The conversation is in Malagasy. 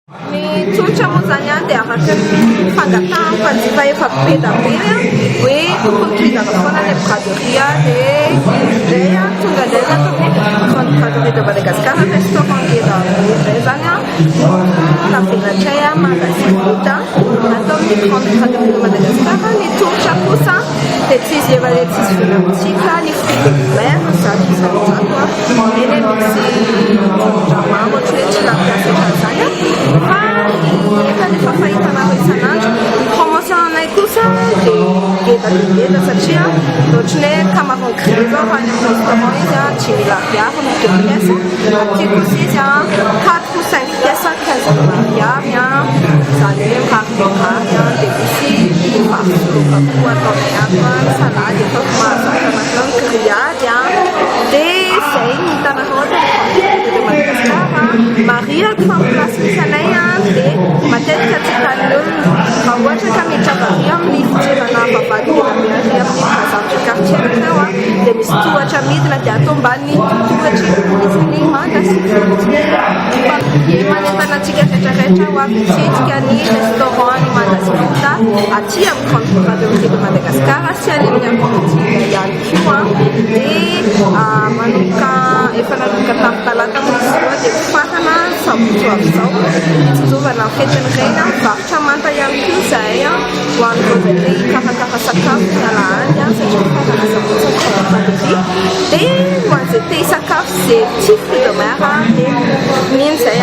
Ny tsotra moa zany dia araka ny fangatahany mpanjifa efa be da be hoe construisana foana ny braderia dia tonga indray natao grande braderie de Madagascar restaurant ngeza izay zany navelatra magasin food natao ny grande braderie de Madagascar. Ny tsotra kosa dia tsy izy efa tsisy vilantsika ny fruits de mer zato eny misy drama ohatra hoe tsy nampiasa zany fa efa fahitanao isan'andro. Ny promotion anay kosa dia ngeda satria ohatry hoe camarón grillé zao raha ny restaurant izy 10 000 ariary ny 2 pièces, aty kosa izy 4 ou 5 pièces 15 000 ariary zany hoe mirary dia misy vafoloka koa atao salady efa mahazaka anatao ny grillade dia zay ny hitanao de Madagascar. Mariaka fampilasy misy anay dia matetika tsy tan'olona raha ohatra ka miditra varia amin'ny fidirana vavady lehibe ary amin'ny bazary quartier reo dia misy tohatra midina dia atao mbany tohatry izy ny manga sy manentana antsika rehetrarehetra ho avy isitsika ny restaurant ny magasin food aty amin'ny grande braderie de Madagascar sy any amin'ny ampamatsika ihany koa dia manomboka efa nanomboka tamin'ny talata misy koa dia farana sabotsy avy izao fitsizovana fetiny reny varotra manta ihany koa izay ho an'ireo zay karakara sakafo mialahany satria farana sabotsy braderie dia ho an'izay te hisakafo izay tia fruits de mer dia mino izay